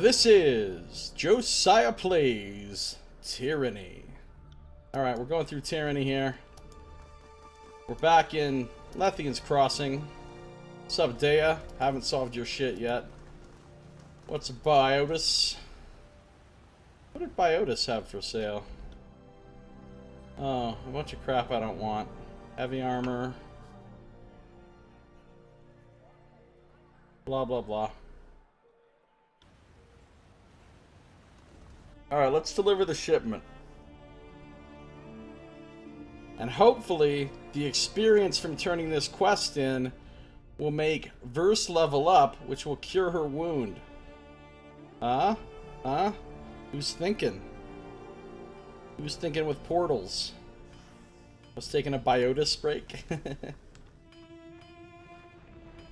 This is Josiah Plays Tyranny. Alright, we're going through Tyranny here. We're back in Lethian's Crossing. What's up, Dea? Haven't solved your shit yet. What's Biotis? What did Biotis have for sale? Oh, a bunch of crap I don't want. Heavy armor. Blah, blah, blah. Alright, let's deliver the shipment. And hopefully, the experience from turning this quest in will make Verse level up, which will cure her wound. Huh? Huh? Who's thinking? Who's thinking with portals? I was taking a Biotis break.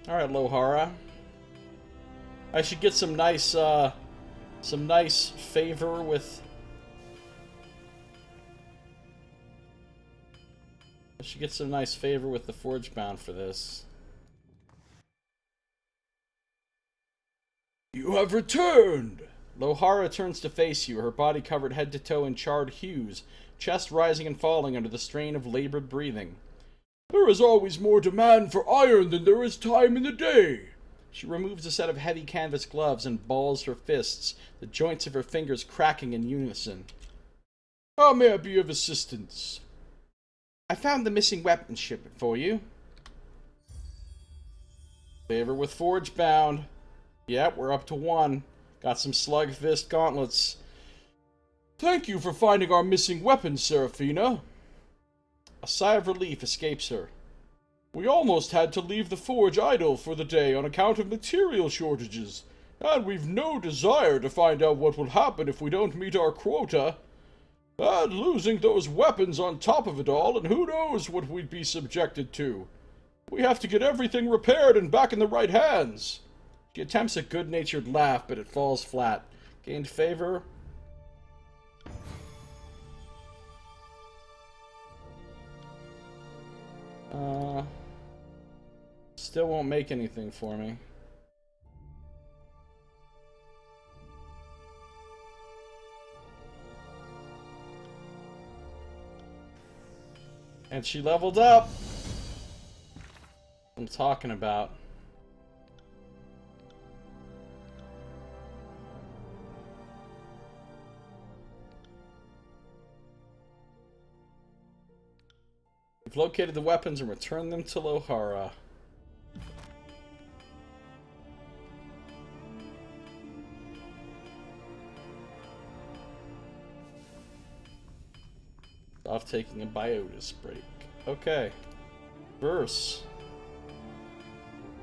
Alright, Lohara. I should get some nice favor with... I should get some nice favor with the Forge Bound for this. You have returned! Lohara turns to face you, her body covered head to toe in charred hues, chest rising and falling under the strain of labored breathing. There is always more demand for iron than there is time in the day. She removes a set of heavy canvas gloves and balls her fists, the joints of her fingers cracking in unison. How may I be of assistance? I found the missing weapon shipment for you. Favor with Forge Bound. Yep, we're up to 1. Got some slug fist gauntlets. Thank you for finding our missing weapon, Seraphina. A sigh of relief escapes her. We almost had to leave the forge idle for the day on account of material shortages, and we've no desire to find out what will happen if we don't meet our quota. And losing those weapons on top of it all, and who knows what we'd be subjected to. We have to get everything repaired and back in the right hands. She attempts a good-natured laugh, but it falls flat. Gained favor? Still won't make anything for me. And she leveled up! I'm talking about. We've located the weapons and returned them to Lohara. Off taking a Biotis break. Okay. Verse.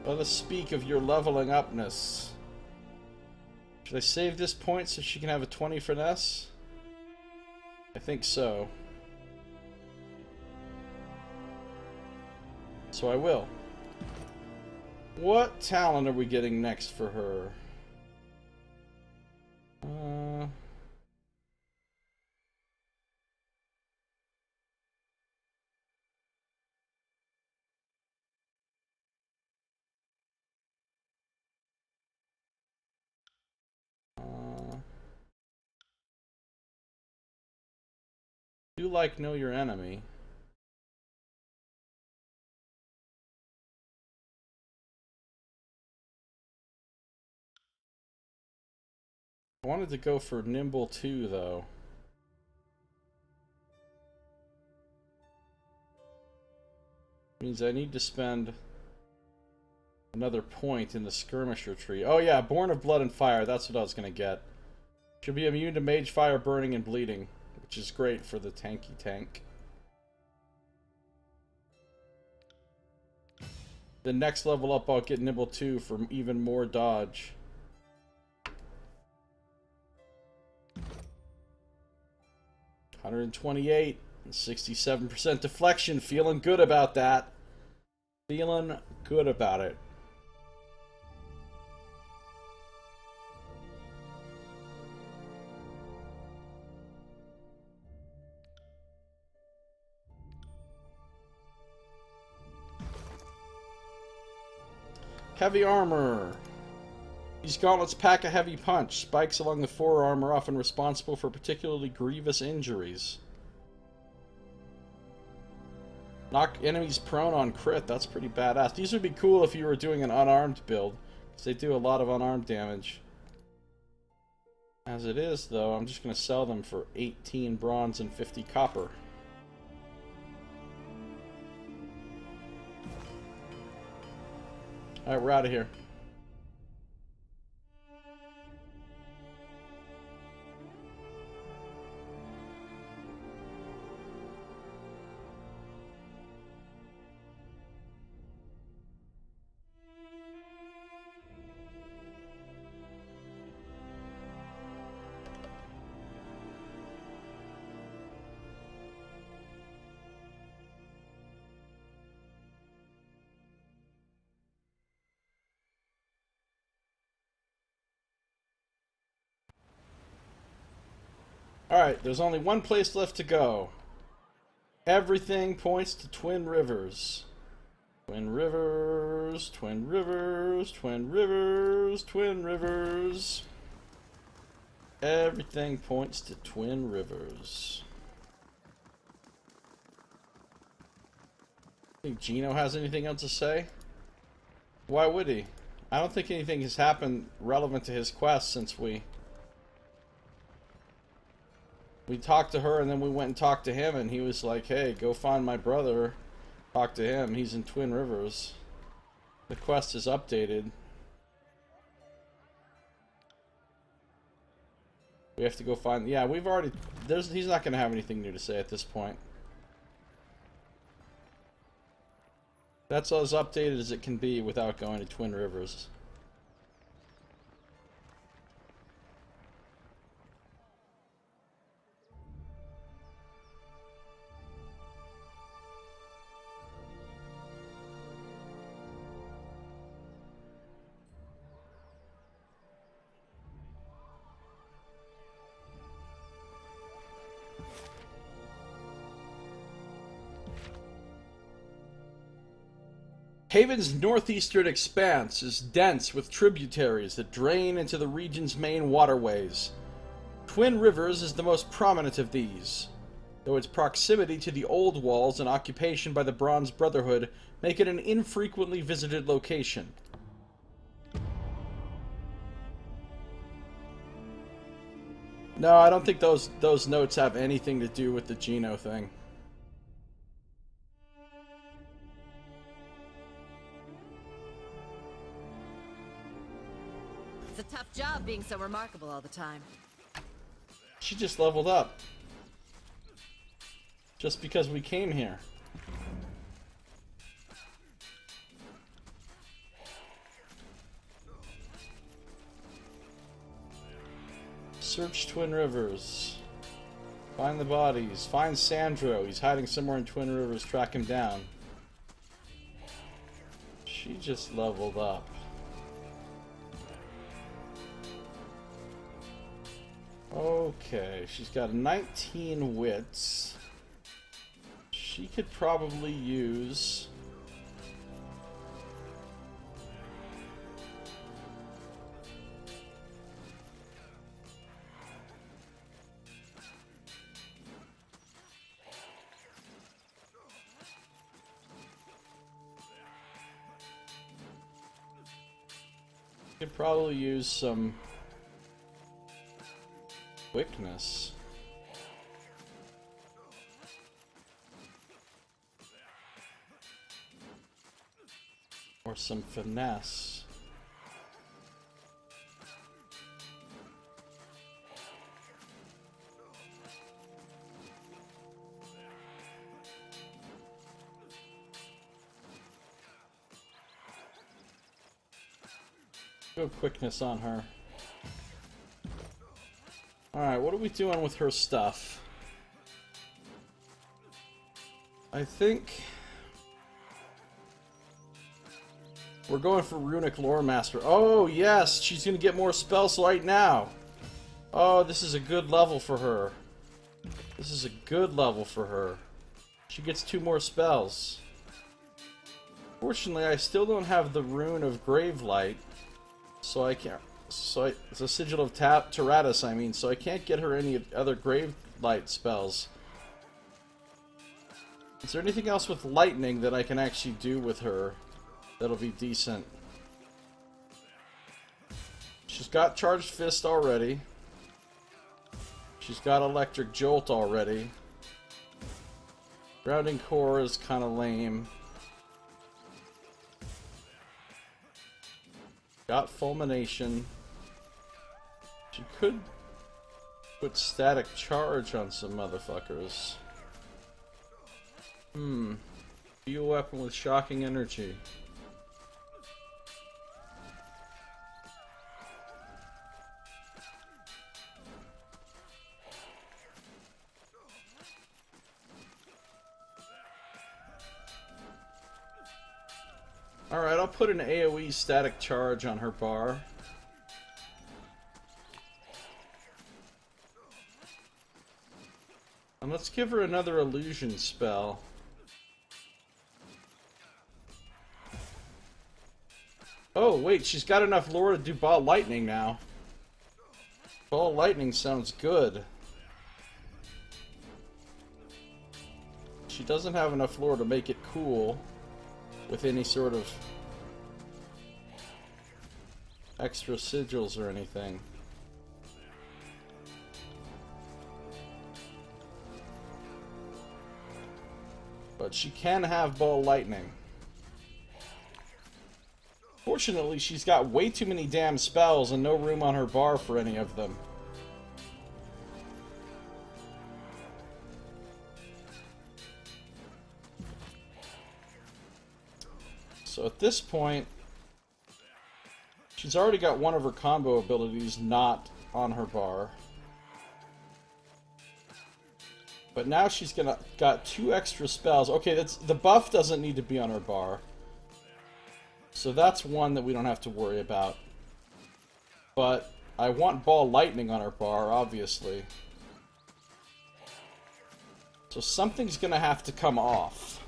Let us speak of your leveling upness. Should I save this point so she can have a 20 finesse? I think so. So I will. What talent are we getting next for her? Do like know your enemy. I wanted to go for Nimble 2, though. Means I need to spend another point in the Skirmisher tree. Oh yeah, Born of Blood and Fire, that's what I was going to get. She'll be immune to Mage Fire, Burning, and Bleeding, which is great for the tanky tank. The next level up, I'll get Nimble 2 for even more dodge. $128 and 67% deflection. Feeling good about that. Feeling good about it. Heavy armor. These gauntlets pack a heavy punch. Spikes along the forearm are often responsible for particularly grievous injuries. Knock enemies prone on crit. That's pretty badass. These would be cool if you were doing an unarmed build, because they do a lot of unarmed damage. As it is, though, I'm just going to sell them for 18 bronze and 50 copper. Alright, we're out of here. Alright, there's only one place left to go. Everything points to Twin Rivers. Twin Rivers, Twin Rivers, Twin Rivers, Twin Rivers. Everything points to Twin Rivers. Think Gino has anything else to say? Why would he? I don't think anything has happened relevant to his quest since we talked to her, and then we went and talked to him, and he was like, hey, go find my brother. Talk to him. He's in Twin Rivers. The quest is updated. We have to go find... Yeah, we've already... He's not going to have anything new to say at this point. That's as updated as it can be without going to Twin Rivers. Haven's northeastern expanse is dense with tributaries that drain into the region's main waterways. Twin Rivers is the most prominent of these, though its proximity to the Old Walls and occupation by the Bronze Brotherhood make it an infrequently visited location. No, I don't think those notes have anything to do with the Gino thing. It's a tough job being so remarkable all the time. She just leveled up. Just because we came here. Search Twin Rivers. Find the bodies. Find Sandro. He's hiding somewhere in Twin Rivers. Track him down. She just leveled up. Okay, she's got 19 wits. She could probably use... could probably use some quickness. Or some finesse. Go quickness on her. Alright, what are we doing with her stuff? I think... we're going for Runic Lore Master. Oh, yes! She's gonna get more spells right now! Oh, this is a good level for her. This is a good level for her. She gets 2 more spells. Fortunately, I still don't have the Rune of Gravelight, so I can't... it's a sigil of Taratus, I mean, so I can't get her any other grave light spells. Is there anything else with lightning that I can actually do with her that'll be decent? She's got Charged Fist already. She's got Electric Jolt already. Grounding Core is kind of lame. Got Fulmination. She could put Static Charge on some motherfuckers. Be a weapon with shocking energy. Alright, I'll put an AoE Static Charge on her bar. And let's give her another illusion spell. Oh, wait, she's got enough lore to do Ball Lightning now. Ball Lightning sounds good. She doesn't have enough lore to make it cool with any sort of extra sigils or anything. But she can have Ball Lightning. Fortunately, she's got way too many damn spells and no room on her bar for any of them. So at this point, she's already got one of her combo abilities not on her bar. But now she's got 2 extra spells. Okay, the buff doesn't need to be on her bar. So that's one that we don't have to worry about. But I want Ball Lightning on her bar, obviously. So something's gonna have to come off.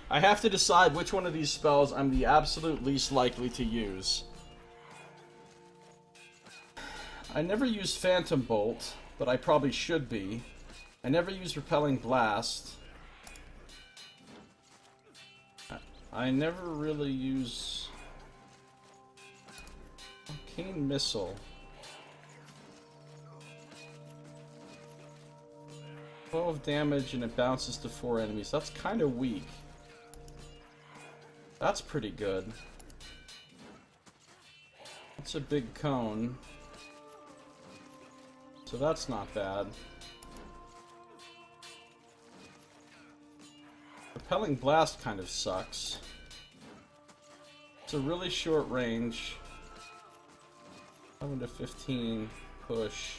I have to decide which one of these spells I'm the absolute least likely to use. I never use Phantom Bolt, but I probably should be. I never use Repelling Blast. I never really use Arcane Missile. 12 damage and it bounces to 4 enemies. That's kind of weak. That's pretty good. That's a big cone. So that's not bad. Repelling Blast kind of sucks. It's a really short range. 11 to 15 push.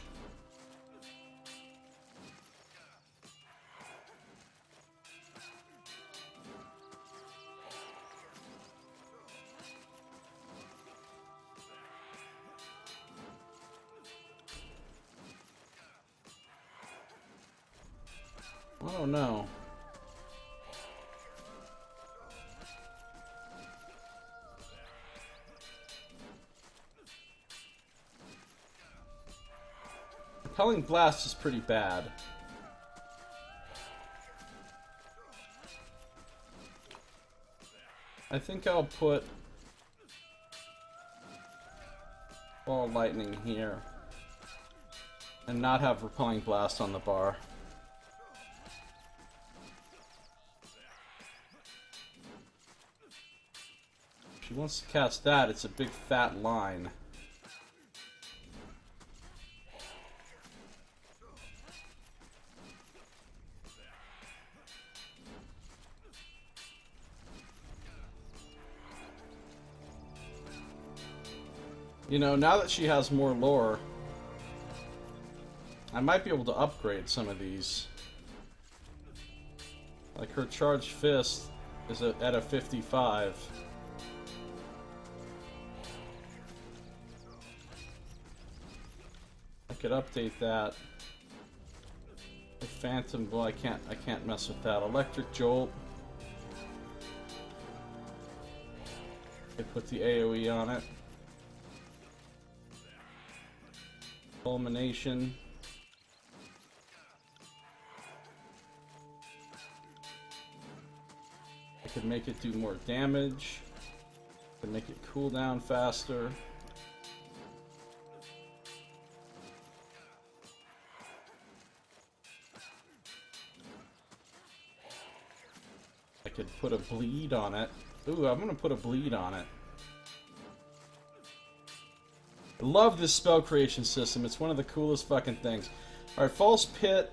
I don't know. Repelling Blast is pretty bad. I think I'll put Ball Lightning here and not have Repelling Blast on the bar. If she wants to cast that, it's a big fat line. You know, now that she has more lore, I might be able to upgrade some of these. Like her Charged Fist is at a 55. I could update that. The Phantom, well, I can't mess with that. Electric Jolt. I put the AoE on it. Fulmination. I could make it do more damage. I could make it cool down faster. I could put a bleed on it. Ooh, I'm gonna put a bleed on it. I love this spell creation system. It's one of the coolest fucking things. Alright, False Pit.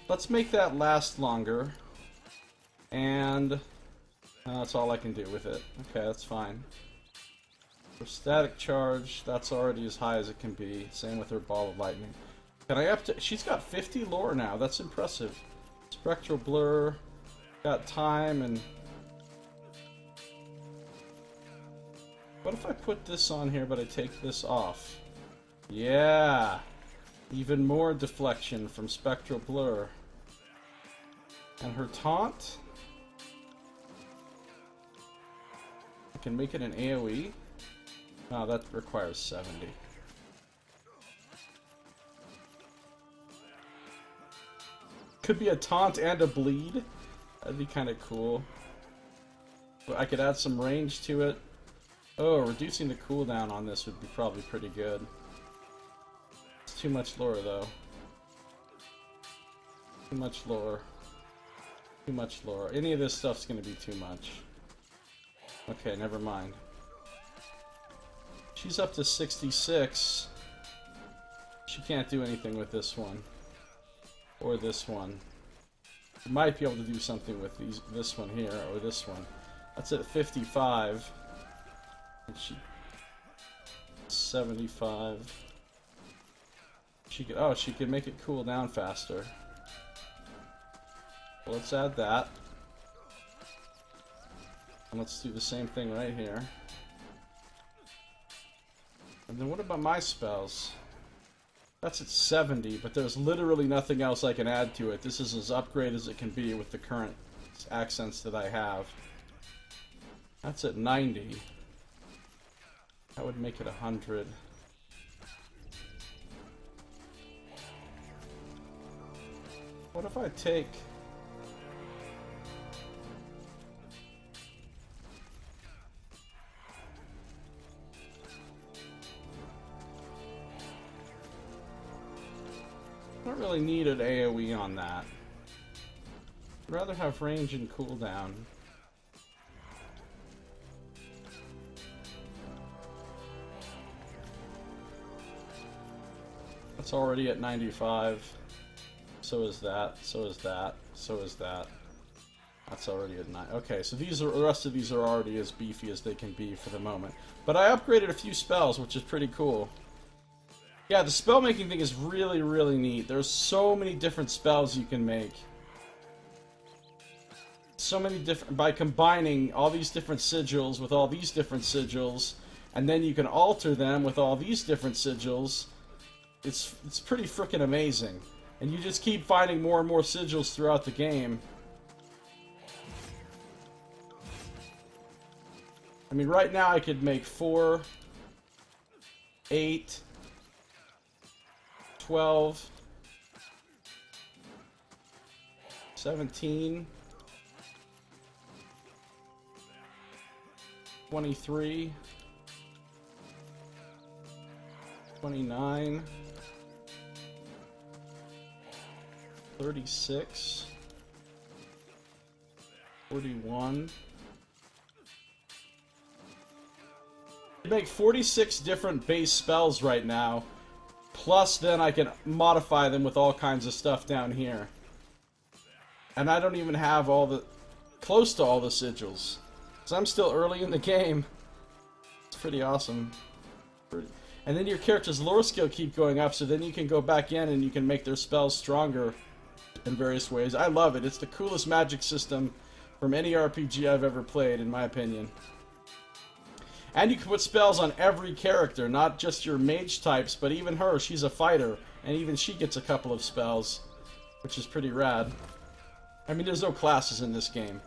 Let's make that last longer. And that's all I can do with it. Okay, that's fine. For Static Charge, that's already as high as it can be. Same with her Ball of Lightning. Can I up to... She's got 50 lore now. That's impressive. Spectral Blur. Got time and... What if I put this on here, but I take this off? Yeah! Even more deflection from Spectral Blur. And her taunt? I can make it an AoE? Oh, that requires 70. Could be a taunt and a bleed. That'd be kind of cool. But I could add some range to it. Oh, reducing the cooldown on this would be probably pretty good. It's too much lore, though. Too much lore. Too much lore. Any of this stuff's gonna be too much. Okay, never mind. She's up to 66. She can't do anything with this one. Or this one. You might be able to do something with this one here, or this one. That's at 55. And she... 75. She could... Oh, she could make it cool down faster. Well, let's add that. And let's do the same thing right here. And then what about my spells? That's at 70, but there's literally nothing else I can add to it. This is as upgraded as it can be with the current accents that I have. That's at 90. That would make it 100. What if I take... I don't really need an AoE on that. I'd rather have range and cooldown. That's already at 95. So is that. So is that. So is that. That's already at 9. Okay, so these are the rest of these are already as beefy as they can be for the moment. But I upgraded a few spells, which is pretty cool. Yeah, the spell making thing is really, really neat. There's so many different spells you can make. So many different... By combining all these different sigils with all these different sigils, and then you can alter them with all these different sigils. It's pretty freaking amazing. And you just keep finding more and more sigils throughout the game. I mean, right now I could make 4, 8... 12, 17, 23, 29, 36, 41. You make 46 different base spells right now. Plus, then I can modify them with all kinds of stuff down here. And I don't even have all the... close to all the sigils. So I'm still early in the game. It's pretty awesome. And then your character's lore skill keep going up, so then you can go back in and you can make their spells stronger in various ways. I love it. It's the coolest magic system from any RPG I've ever played, in my opinion. And you can put spells on every character, not just your mage types, but even her. She's a fighter, and even she gets a couple of spells, which is pretty rad. I mean, there's no classes in this game,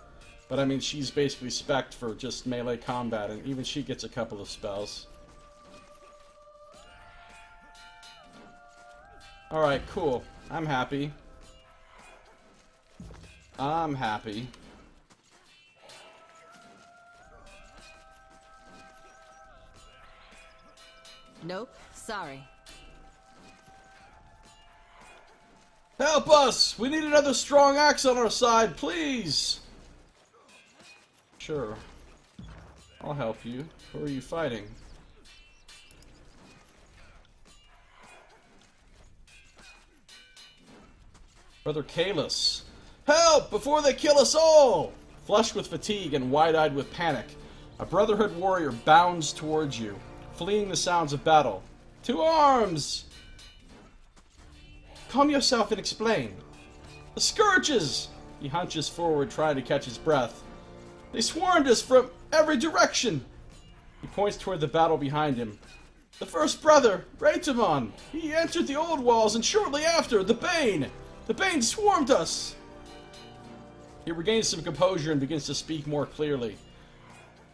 but I mean, she's basically spec'd for just melee combat, and even she gets a couple of spells. Alright, cool. I'm happy. I'm happy. Nope, sorry. Help us! We need another strong axe on our side, please! Sure. I'll help you. Who are you fighting? Brother Kalis. Help! Before they kill us all! Flushed with fatigue and wide-eyed with panic, a Brotherhood warrior bounds towards you, fleeing the sounds of battle. To arms! Calm yourself and explain. The Scourges! He hunches forward, trying to catch his breath. They swarmed us from every direction! He points toward the battle behind him. The first brother, Raitamon, he entered the old walls, and shortly after, the Bane! The Bane swarmed us! He regains some composure and begins to speak more clearly.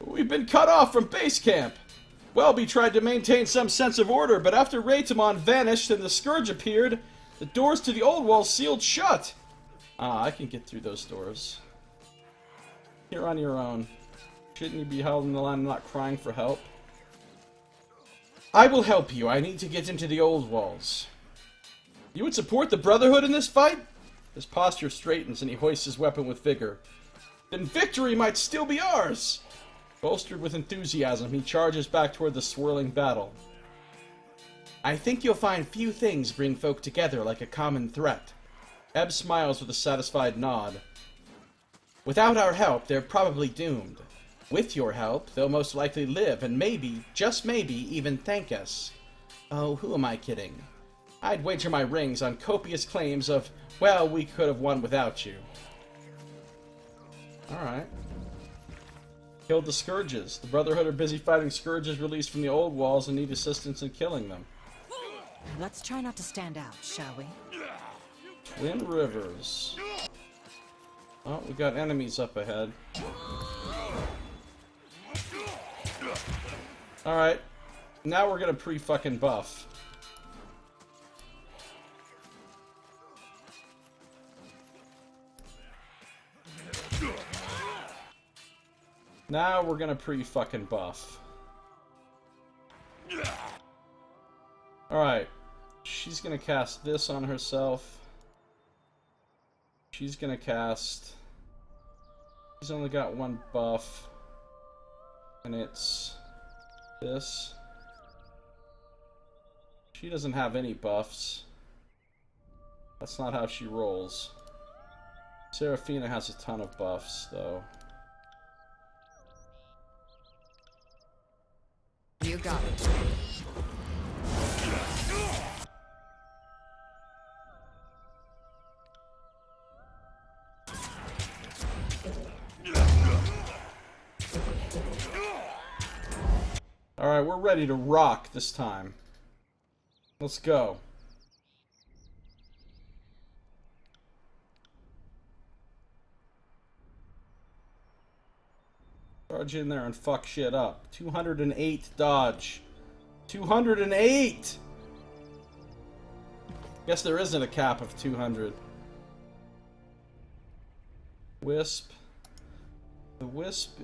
We've been cut off from base camp. Welby tried to maintain some sense of order, but after Raitamon vanished and the Scourge appeared, the doors to the old walls sealed shut. Ah, I can get through those doors. You're on your own. Shouldn't you be held in the line and not crying for help? I will help you. I need to get into the old walls. You would support the Brotherhood in this fight? His posture straightens and he hoists his weapon with vigor. Then victory might still be ours! Bolstered with enthusiasm, he charges back toward the swirling battle. I think you'll find few things bring folk together like a common threat. Ebb smiles with a satisfied nod. Without our help, they're probably doomed. With your help, they'll most likely live and maybe, just maybe, even thank us. Oh, who am I kidding? I'd wager my rings on copious claims of, well, we could have won without you. Alright. Killed the Scourges. The Brotherhood are busy fighting Scourges released from the old walls and need assistance in killing them. Let's try not to stand out, shall we? Twin Rivers. Oh, we got enemies up ahead. Alright. Now we're gonna pre-fucking buff. Now we're gonna pre-fucking buff. Alright. She's gonna cast this on herself. She's gonna cast... She's only got one buff. And it's... this. She doesn't have any buffs. That's not how she rolls. Seraphina has a ton of buffs, though. You got it. Alright, we're ready to rock this time. Let's go. Charge in there and fuck shit up. 208 dodge. 208! Guess there isn't a cap of 200. Wisp. The Wisp...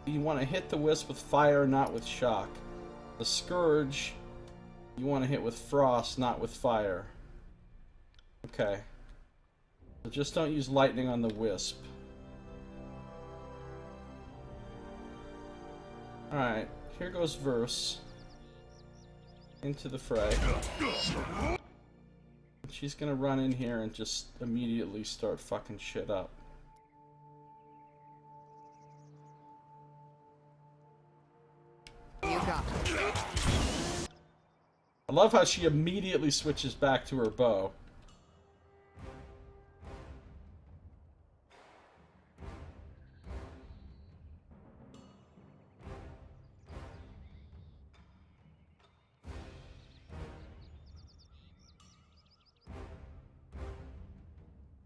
You want to hit the Wisp with fire, not with shock. The Scourge... You want to hit with frost, not with fire. Okay. So just don't use lightning on the Wisp. Alright, here goes Verse. Into the fray. She's gonna run in here and just immediately start fucking shit up. You got it. I love how she immediately switches back to her bow.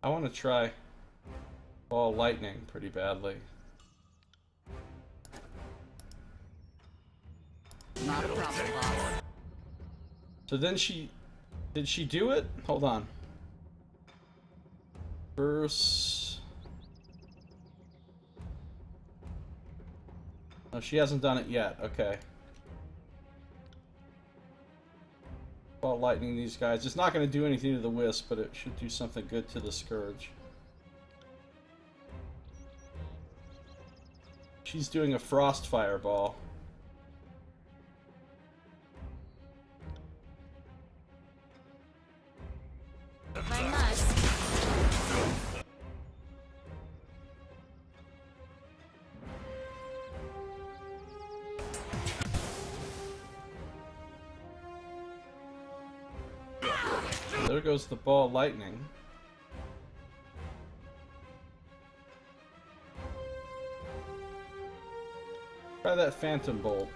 I want to try ball lightning pretty badly. Not a problem, boss. So then she Did she do it? Hold on. Verse... No, she hasn't done it yet. Okay. Ball lightning these guys. It's not going to do anything to the Wisp, but it should do something good to the Scourge. She's doing a frost fireball. Very nice. There goes the ball lightning. Try that Phantom Bolt.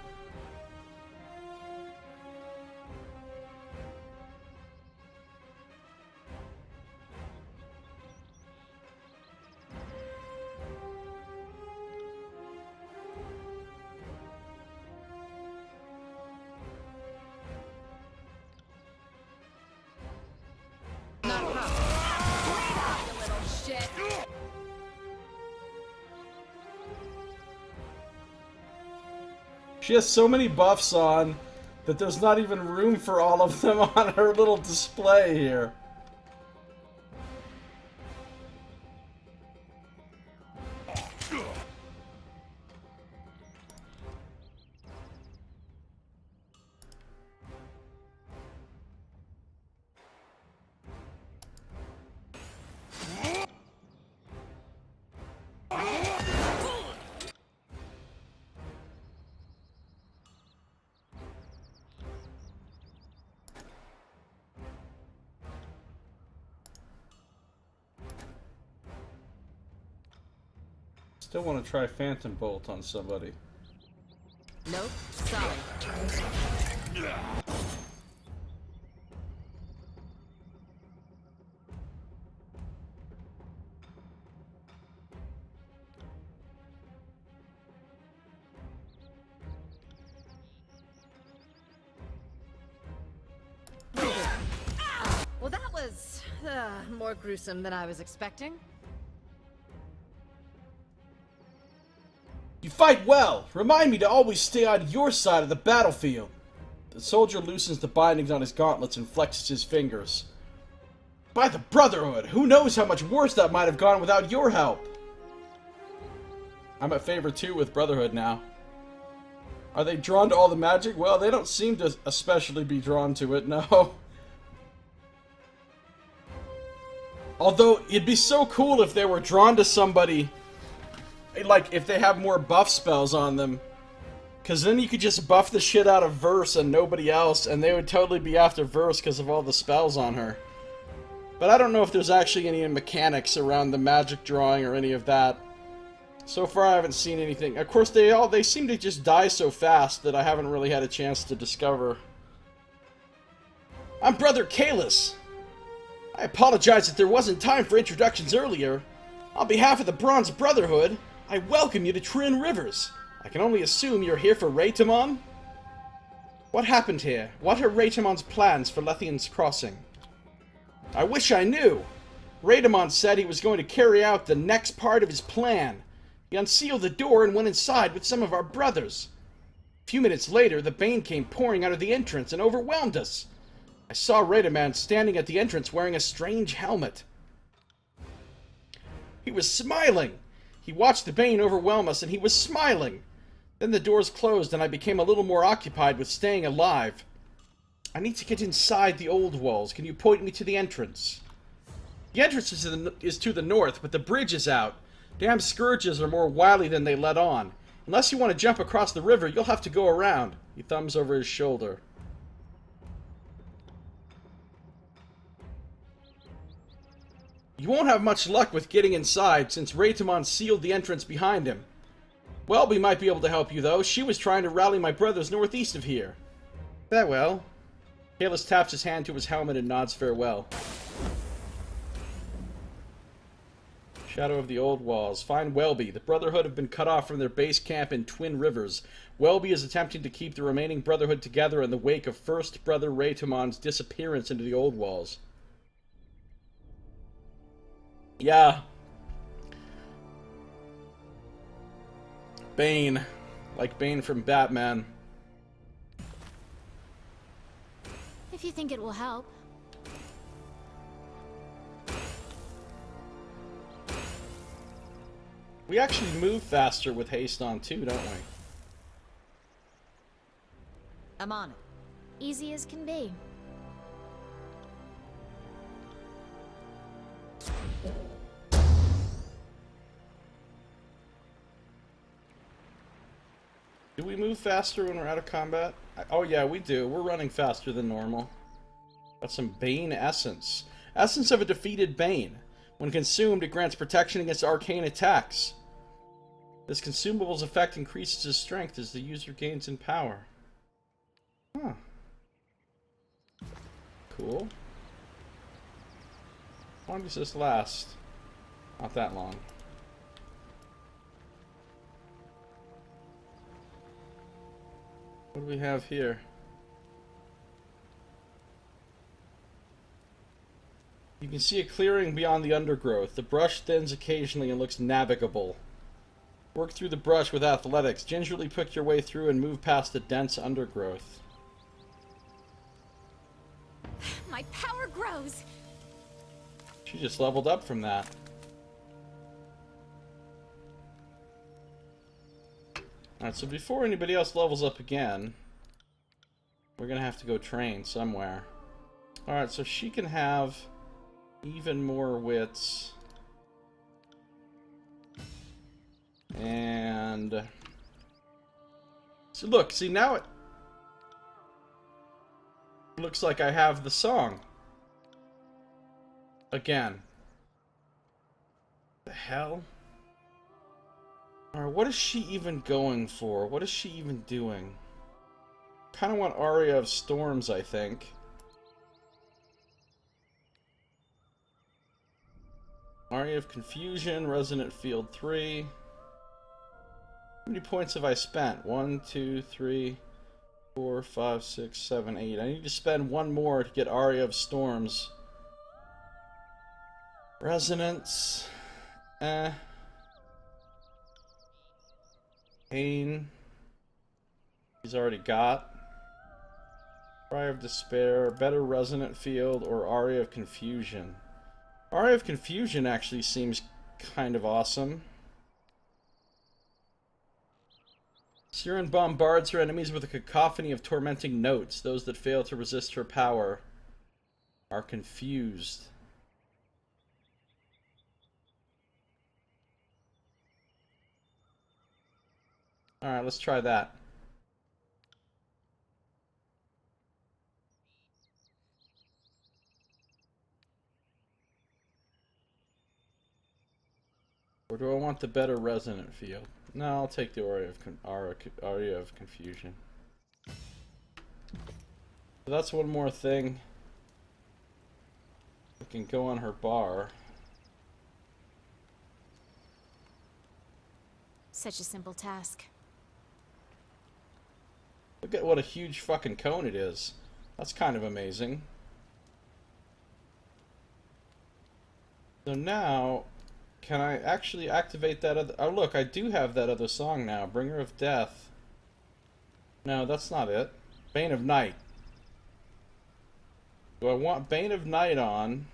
She has so many buffs on that there's not even room for all of them on her little display here. Still want to try Phantom Bolt on somebody. Nope, sorry. Well, that was more gruesome than I was expecting. You fight well! Remind me to always stay on your side of the battlefield! The soldier loosens the bindings on his gauntlets and flexes his fingers. By the Brotherhood! Who knows how much worse that might have gone without your help! I'm at favor 2 with Brotherhood now. Are they drawn to all the magic? Well, they don't seem to especially be drawn to it, no. Although, it'd be so cool if they were drawn to somebody... Like, if they have more buff spells on them. Because then you could just buff the shit out of Verse and nobody else, and they would totally be after Verse because of all the spells on her. But I don't know if there's actually any mechanics around the magic drawing or any of that. So far I haven't seen anything. Of course, they seem to just die so fast that I haven't really had a chance to discover. I'm Brother Kalis. I apologize that there wasn't time for introductions earlier. On behalf of the Bronze Brotherhood, I welcome you to Trin Rivers. I can only assume you're here for Raytamon? What happened here? What are Raytamon's plans for Lethian's Crossing? I wish I knew. Raytamon said he was going to carry out the next part of his plan. He unsealed the door and went inside with some of our brothers. A few minutes later, the Bane came pouring out of the entrance and overwhelmed us. I saw Raytamon standing at the entrance wearing a strange helmet. He was smiling. He watched the Bane overwhelm us, and he was smiling. Then the doors closed, and I became a little more occupied with staying alive. I need to get inside the old walls. Can you point me to the entrance? The entrance is to the north, but the bridge is out. Damn scourges are more wily than they let on. Unless you want to jump across the river, you'll have to go around. He thumbs over his shoulder. You won't have much luck with getting inside, since Raytamon sealed the entrance behind him. Well, we might be able to help you, though. She was trying to rally my brothers northeast of here. Farewell. Kalis taps his hand to his helmet and nods farewell. Shadow of the Old Walls. Find Welby. The Brotherhood have been cut off from their base camp in Twin Rivers. Welby is attempting to keep the remaining Brotherhood together in the wake of First Brother Raytomon's disappearance into the Old Walls. Yeah. Bane. Like Bane from Batman. If you think it will help. We actually move faster with haste on too, don't we? I'm on it. Easy as can be. Do we move faster when we're out of combat? Oh yeah, we do. We're running faster than normal. Got some Bane Essence. Essence of a defeated Bane. When consumed, it grants protection against arcane attacks. This consumable's effect increases his strength as the user gains in power. Huh. Cool. How long does this last? Not that long. What do we have here? You can see a clearing beyond the undergrowth. The brush thins occasionally and looks navigable. Work through the brush with athletics. Gingerly pick your way through and move past the dense undergrowth. My power grows. She just leveled up from that. Alright, so before anybody else levels up again, we're gonna have to go train somewhere. Alright, so she can have even more wits. And so look, see now it looks like I have the song again. The hell? Alright, what is she even going for? What is she even doing? Kind of want Aria of Storms, I think. Aria of Confusion, Resonant Field 3. How many points have I spent? 1, 2, 3, 4, 5, 6, 7, 8. I need to spend one more to get Aria of Storms. Resonance. Pain. He's already got. Cry of Despair, Better Resonant Field, or Aria of Confusion. Aria of Confusion actually seems kind of awesome. Siren bombards her enemies with a cacophony of tormenting notes. Those that fail to resist her power are confused. Alright, let's try that. Or do I want the better resonant field? No, I'll take the Aria of Confusion. So that's one more thing. We can go on her bar. Such a simple task. Look at what a huge fucking cone it is. That's kind of amazing. So now, can I actually activate that other... Oh look, I do have that other song now. Bringer of Death. No, that's not it. Bane of Night. Do I want Bane of Night on?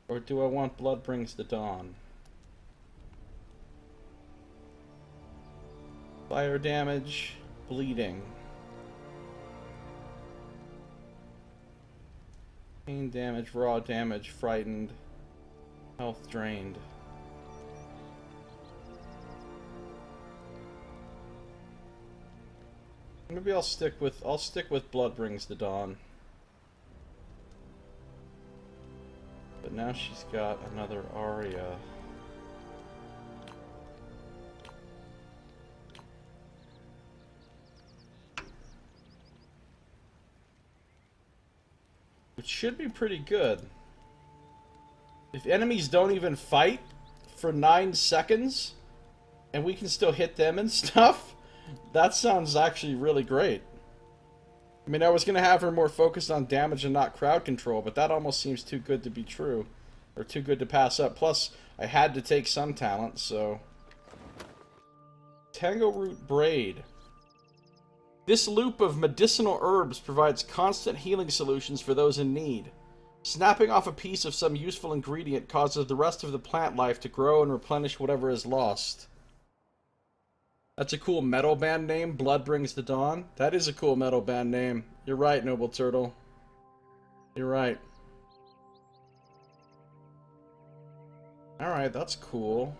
Or do I want Blood Brings the Dawn? Fire damage, bleeding. Pain damage, raw damage, frightened. Health drained. Maybe I'll stick with Blood Brings the Dawn. But now she's got another Aria. Which should be pretty good. If enemies don't even fight for 9 seconds, and we can still hit them and stuff, that sounds actually really great. I mean, I was going to have her more focused on damage and not crowd control, but that almost seems too good to be true. Or too good to pass up. Plus, I had to take some talent, so... Tango Root Braid. This loop of medicinal herbs provides constant healing solutions for those in need. Snapping off a piece of some useful ingredient causes the rest of the plant life to grow and replenish whatever is lost. That's a cool metal band name, Blood Brings the Dawn. That is a cool metal band name. You're right, Noble Turtle. You're right. Alright, that's cool.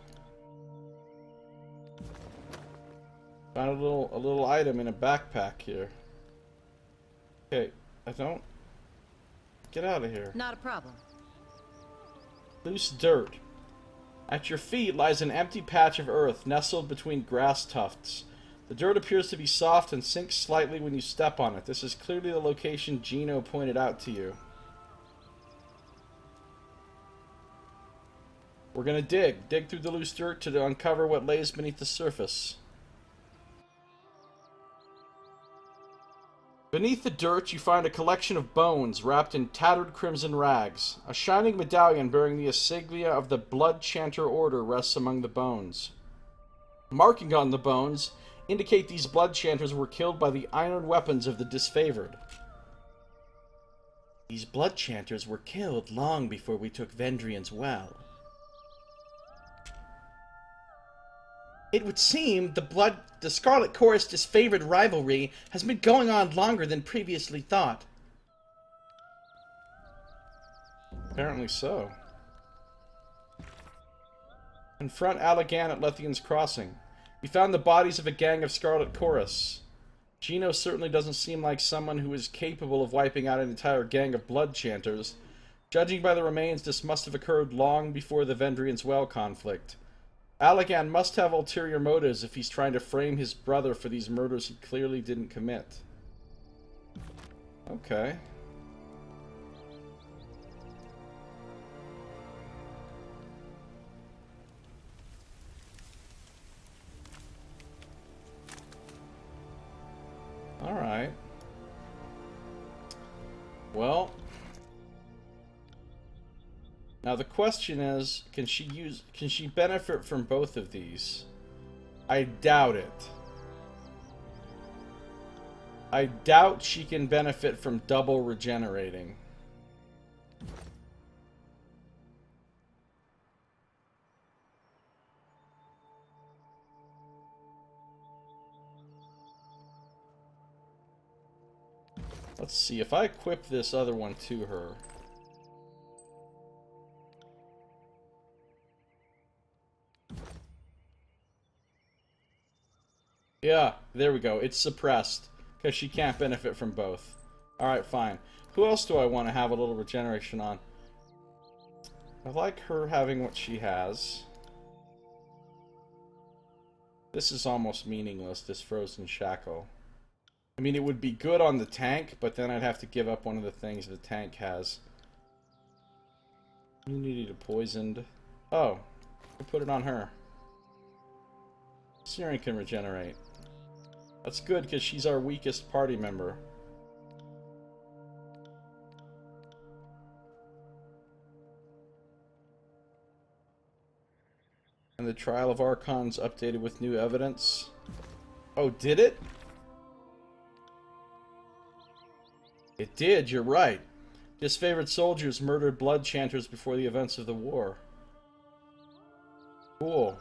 Found a little item in a backpack here. Okay, I don't... Get out of here. Not a problem. Loose dirt. At your feet lies an empty patch of earth nestled between grass tufts. The dirt appears to be soft and sinks slightly when you step on it. This is clearly the location Gino pointed out to you. We're gonna dig. Dig through the loose dirt to uncover what lays beneath the surface. Beneath the dirt, you find a collection of bones wrapped in tattered crimson rags. A shining medallion bearing the insignia of the Blood Chanter Order rests among the bones. Marking on the bones indicate these Blood Chanters were killed by the iron weapons of the disfavored. These Blood Chanters were killed long before we took Vendrian's well. It would seem the Scarlet Chorus disfavored rivalry has been going on longer than previously thought. Apparently so. Confront Allagan at Lethian's Crossing. We found the bodies of a gang of Scarlet Chorus. Gino certainly doesn't seem like someone who is capable of wiping out an entire gang of Blood Chanters. Judging by the remains, this must have occurred long before the Vendrian's Well conflict. Allagan must have ulterior motives if he's trying to frame his brother for these murders he clearly didn't commit. Okay. Alright. Well... Now the question is, can she benefit from both of these? I doubt it. I doubt she can benefit from double regenerating. Let's see, if I equip this other one to her... Yeah, there we go. It's suppressed. Because she can't benefit from both. Alright, fine. Who else do I want to have a little regeneration on? I like her having what she has. This is almost meaningless, this Frozen Shackle. I mean, it would be good on the tank, but then I'd have to give up one of the things the tank has. Immunity to poisoned. Oh, we'll put it on her. Siren can regenerate. That's good, because she's our weakest party member. And the Trial of Archons updated with new evidence. Oh, did it? It did, you're right. Disfavored soldiers murdered Blood Chanters before the events of the war. Cool.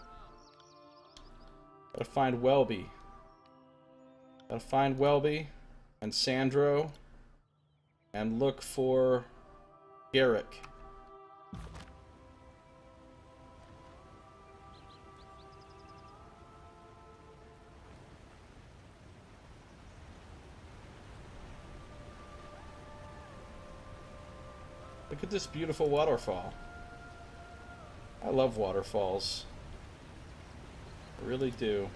Gotta find Welby. Gotta find Welby and Sandro and look for Garrick. Look at this beautiful waterfall. I love waterfalls. I really do.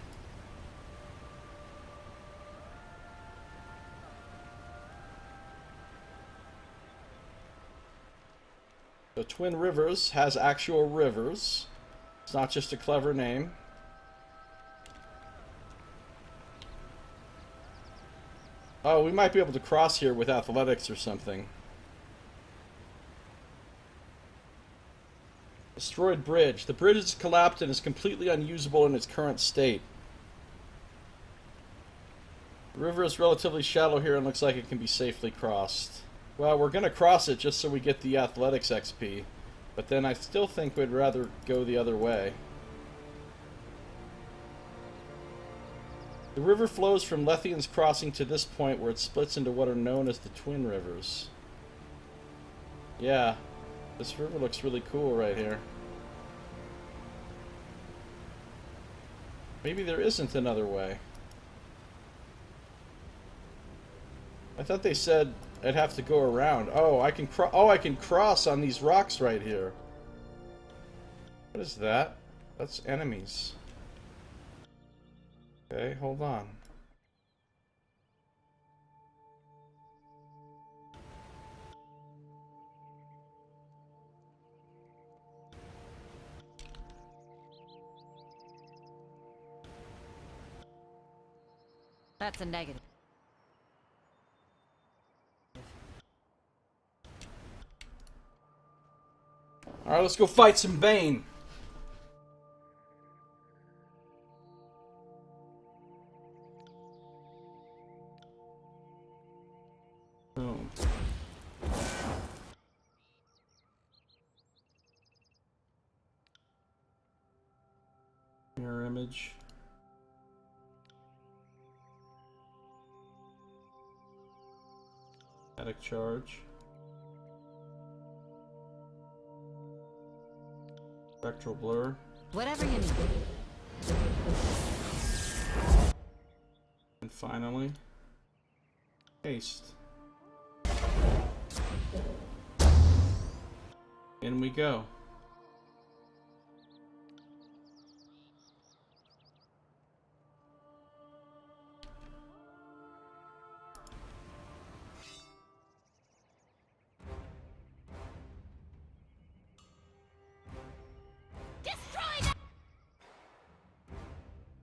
So Twin Rivers has actual rivers. It's not just a clever name. Oh, we might be able to cross here with athletics or something. Destroyed bridge. The bridge has collapsed and is completely unusable in its current state. The river is relatively shallow here and looks like it can be safely crossed. Well, we're going to cross it just so we get the athletics XP. But then I still think we'd rather go the other way. The river flows from Lethian's Crossing to this point where it splits into what are known as the Twin Rivers. Yeah, this river looks really cool right here. Maybe there isn't another way. I thought they said I'd have to go around. Oh, I can cross on these rocks right here. What is that? That's enemies. Okay, hold on. That's a negative. Alright, let's go fight some Bane. Boom. Mirror image. Static charge. Spectral blur. Whatever you need. And finally, haste. In we go.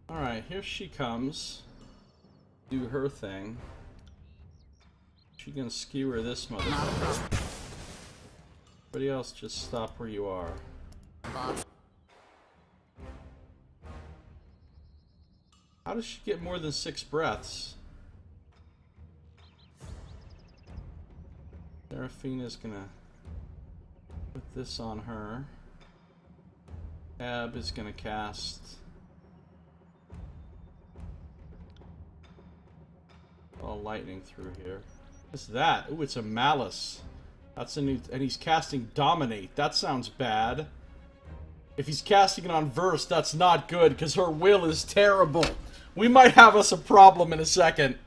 Alright, here she comes. Do her thing. She gonna skewer this motherfucker. Everybody else just stop where you are. How does she get more than 6 breaths? Seraphina's gonna put this on her. Ab is gonna cast all lightning through here. What's that? Ooh, it's a Malice. That's a new... And he's casting Dominate. That sounds bad. If he's casting it on Verse, that's not good, because her will is terrible. We might have us a problem in a second.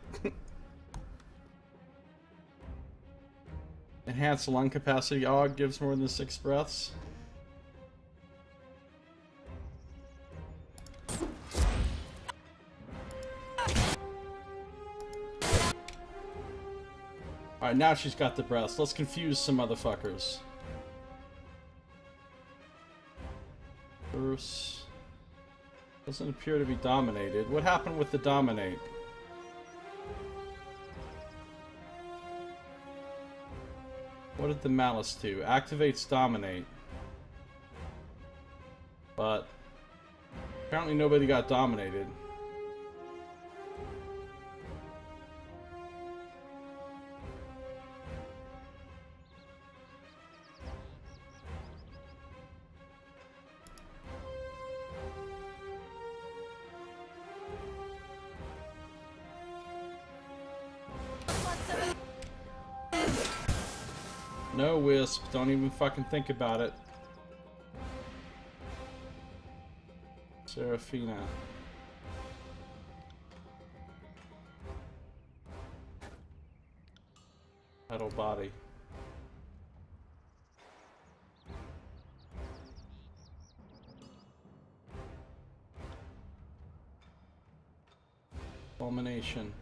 Enhanced lung capacity. Oh, it gives more than 6 breaths. Alright, now she's got the breaths. Let's confuse some motherfuckers. Bruce doesn't appear to be dominated. What happened with the dominate? What did the Malice do? Activates dominate. But apparently nobody got dominated. No, Wisp. Don't even fucking think about it. Seraphina. Metal body. Culmination.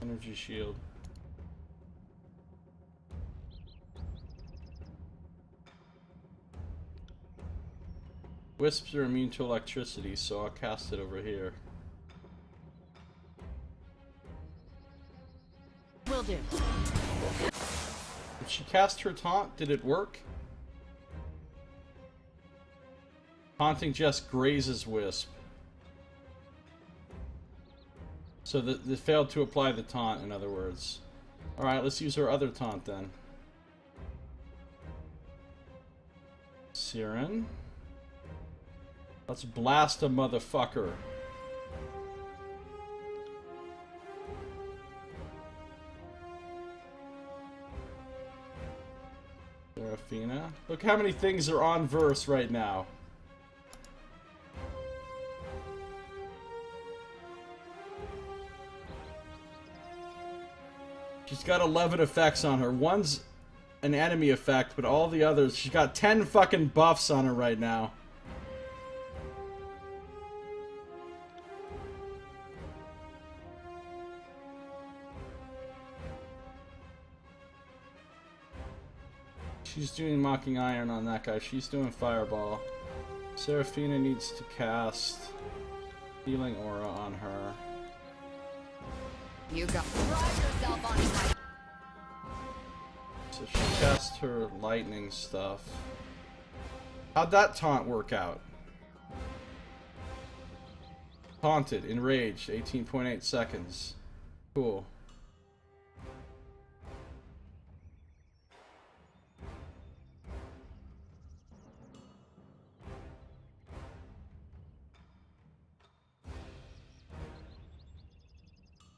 Energy shield. Wisps are immune to electricity, so I'll cast it over here. Will do. Did she cast her taunt? Did it work? Taunting just grazes Wisp. So they failed to apply the taunt, in other words. Alright, let's use our other taunt then. Siren. Let's blast a motherfucker. Seraphina. Look how many things are on verse right now. She's got 11 effects on her. One's an enemy effect, but all the others, she's got 10 fucking buffs on her right now. She's doing Mocking Iron on that guy. She's doing Fireball. Seraphina needs to cast Healing Aura on her. You got yourself on my... So she cast her lightning stuff. How'd that taunt work out? Taunted, enraged, 18.8 seconds. Cool.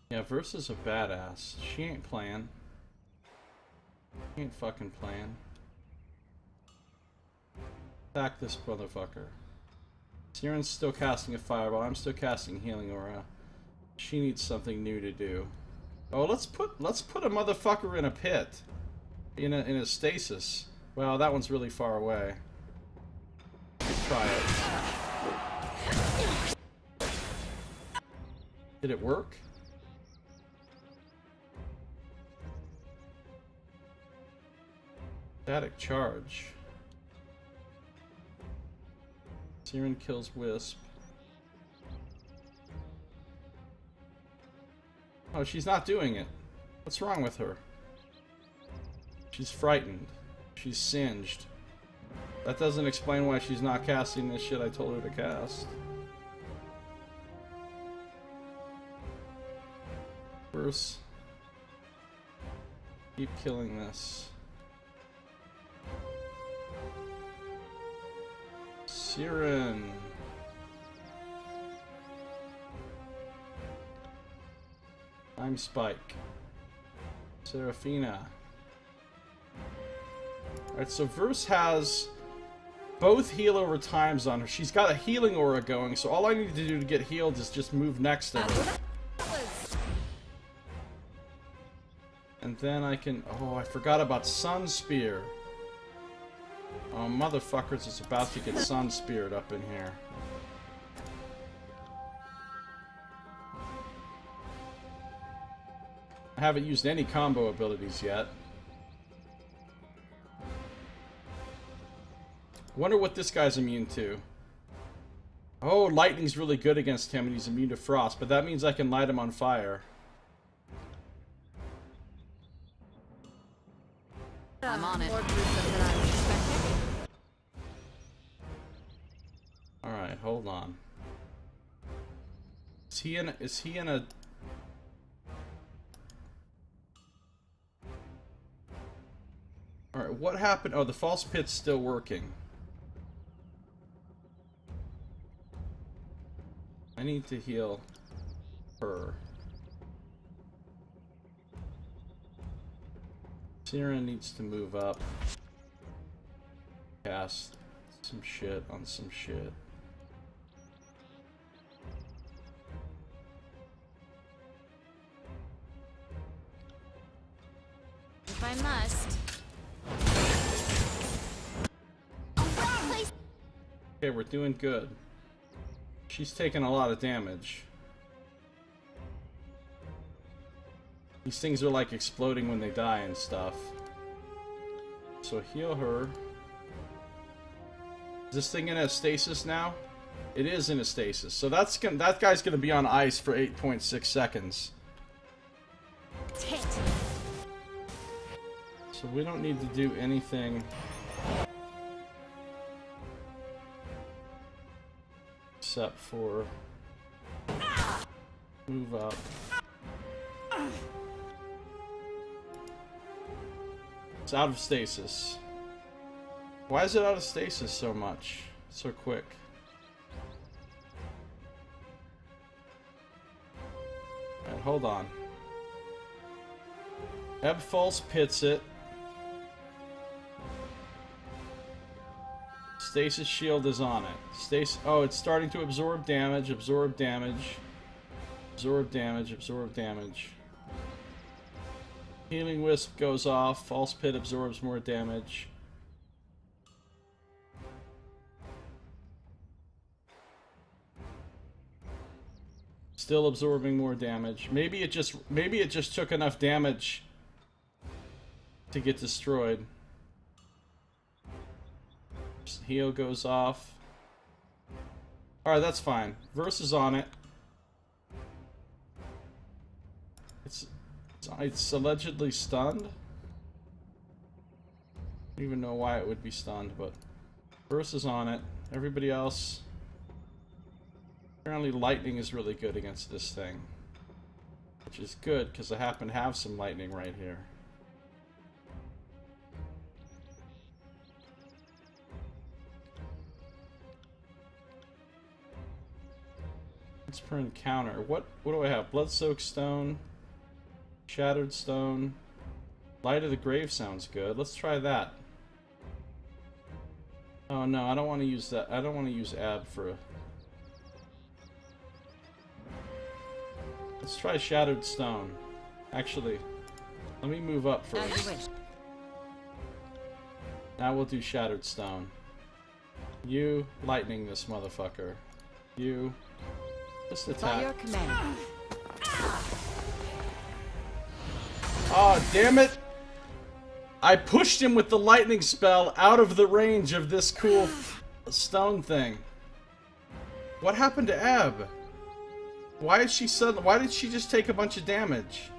Yeah, Versa's a badass. She ain't playing. She ain't fucking playing. Attack this motherfucker. Siren's still casting a fireball. I'm still casting healing aura. She needs something new to do. Oh, let's put a motherfucker in a pit. In a stasis. Well, that one's really far away. Let's try it. Did it work? Static charge. Siren kills Wisp. Oh, she's not doing it. What's wrong with her? She's frightened. She's singed. That doesn't explain why she's not casting this shit I told her to cast. Bruce. Keep killing this. Siren. Time Spike. Seraphina. Alright, so Verse has both heal over times on her. She's got a healing aura going, so all I need to do to get healed is just move next to her. And then I can... Oh, I forgot about Sun Spear. Oh, motherfuckers, it's about to get Sun Speared up in here. I haven't used any combo abilities yet. Wonder what this guy's immune to. Oh, lightning's really good against him and he's immune to frost, but that means I can light him on fire. I'm on it. More gruesome than I was expecting. Alright, hold on. Is he in a... Alright, what happened? Oh, the false pit's still working. I need to heal her. Siren needs to move up. Cast some shit on some shit. If I must. Okay, we're doing good. She's taking a lot of damage. These things are like exploding when they die and stuff. So heal her. Is this thing in a stasis now? It is in a stasis. So that guy's gonna be on ice for 8.6 seconds. So we don't need to do anything except for move up. It's out of stasis. Why is it out of stasis so much? So quick. Alright, hold on. Ebb false pits it. Stasis shield is on it. Oh, it's starting to absorb damage, absorb damage. Absorb damage, absorb damage. Healing Wisp goes off. False Pit absorbs more damage. Still absorbing more damage. Maybe it just took enough damage to get destroyed. Heal goes off. Alright, that's fine. Verse is on it. It's allegedly stunned. I don't even know why it would be stunned, but Verse is on it. Everybody else. Apparently lightning is really good against this thing. Which is good, because I happen to have some lightning right here. What's per encounter? What do I have? Blood-soaked stone. Shattered stone. Light of the grave sounds good. Let's try that. Oh no, I don't want to use that. I don't want to use Ab for a... Let's try Shattered Stone. Actually, let me move up first. Now we'll do Shattered Stone. You lightning this motherfucker. You just attack. By your command. Oh, damn it! I pushed him with the lightning spell out of the range of this cool stone thing. What happened to Ab? Why did she just take a bunch of damage?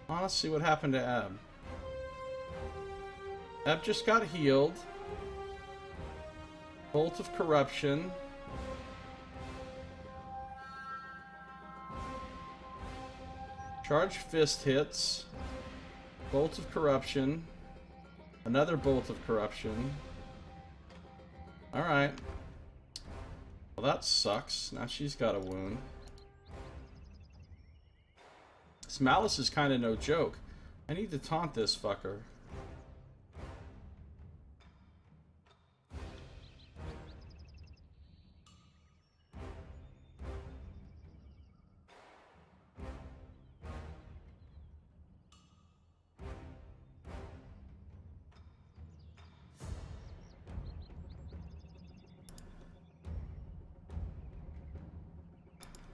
I want to see what happened to Ab. Ab just got healed. Bolt of Corruption. Charged Fist hits. Bolt of Corruption. Another Bolt of Corruption. Alright. Well, that sucks. Now she's got a wound. This Malice is kind of no joke. I need to taunt this fucker.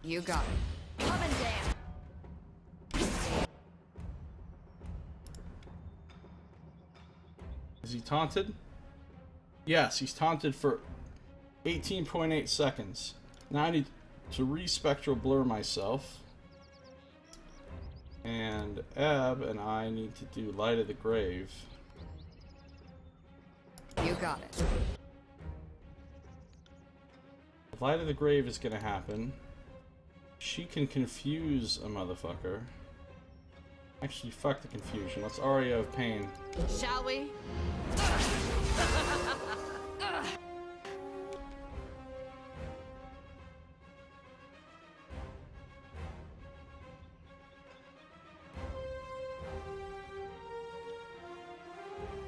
You got it. Coming down. Is he taunted? Yes, he's taunted for 18.8 seconds. Now I need to re-spectral blur myself. And Ab and I need to do Light of the Grave. You got it. Light of the Grave is gonna happen. She can confuse a motherfucker. Actually, fuck the confusion. Let's Aria of Pain. Shall we?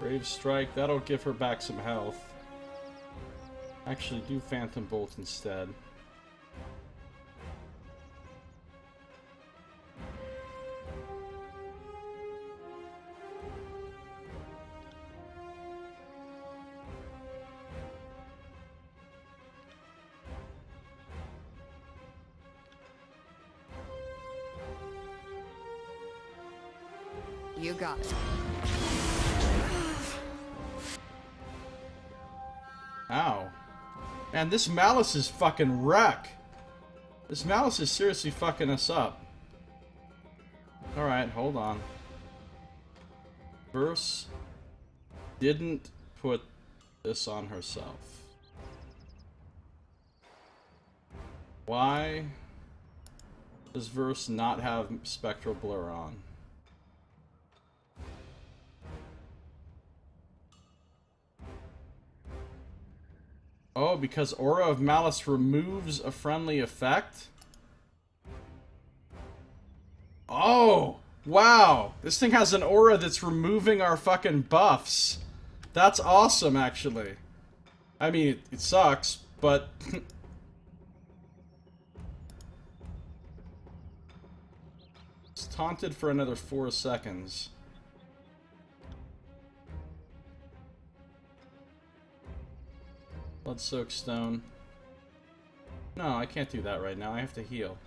Brave Strike. That'll give her back some health. Actually, do Phantom Bolt instead. You got it. Ow. Man, this Malice is fucking wreck. This Malice is seriously fucking us up. Alright, hold on. Verse didn't put this on herself. Why does Verse not have Spectral Blur on? Oh, because Aura of Malice removes a friendly effect? Oh! Wow! This thing has an aura that's removing our fucking buffs. That's awesome, actually. I mean, it sucks, but... It's taunted for another 4 seconds. Blood-soaked stone. No, I can't do that right now. I have to heal.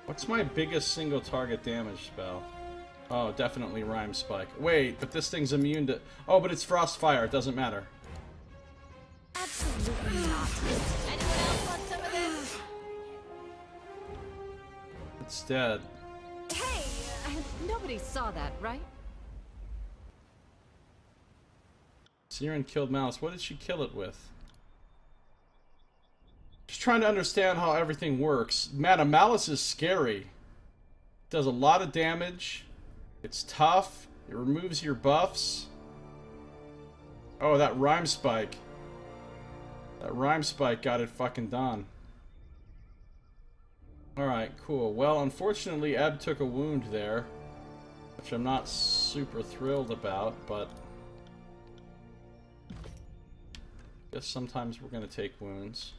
What's my biggest single target damage spell? Oh, definitely Rhyme Spike. Wait, but this thing's immune to... Oh, but it's Frost Fire. It doesn't matter. Absolutely not. Anyone else want some of this? It's dead. Hey, nobody saw that, right? Siren killed Malice. What did she kill it with? Just trying to understand how everything works. Man, a Malice is scary. It does a lot of damage. It's tough. It removes your buffs. Oh, that Rhyme Spike. That Rhyme Spike got it fucking done. Alright, cool. Well, unfortunately, Ebb took a wound there. Which I'm not super thrilled about, but... guess sometimes we're gonna take wounds.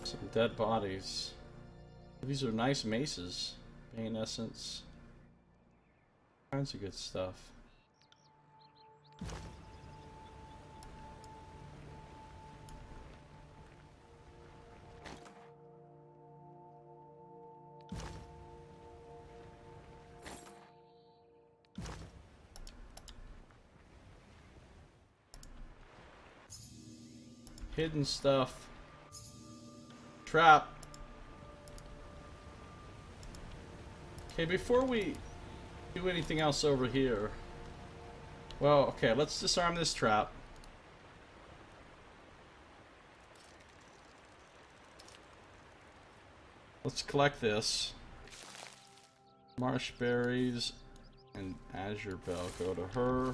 Some dead bodies. These are nice maces. Bane Essence. Kinds of good stuff. Hidden stuff. Trap. Okay, before we do anything else over here... Well, okay, let's disarm this trap. Let's collect this. Marsh berries and Azure Bell go to her.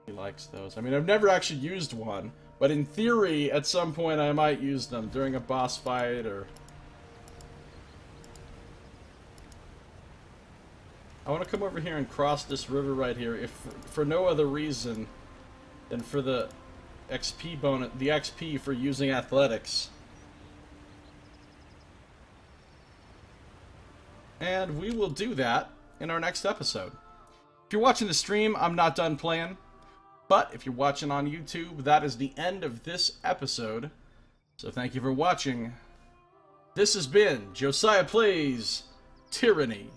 He likes those. I mean, I've never actually used one, but in theory, at some point I might use them during a boss fight or... I want to come over here and cross this river right here, if for no other reason than for the XP bonus, the XP for using athletics. And we will do that in our next episode. If you're watching the stream, I'm not done playing. But if you're watching on YouTube, that is the end of this episode. So thank you for watching. This has been Josiah Plays Tyranny.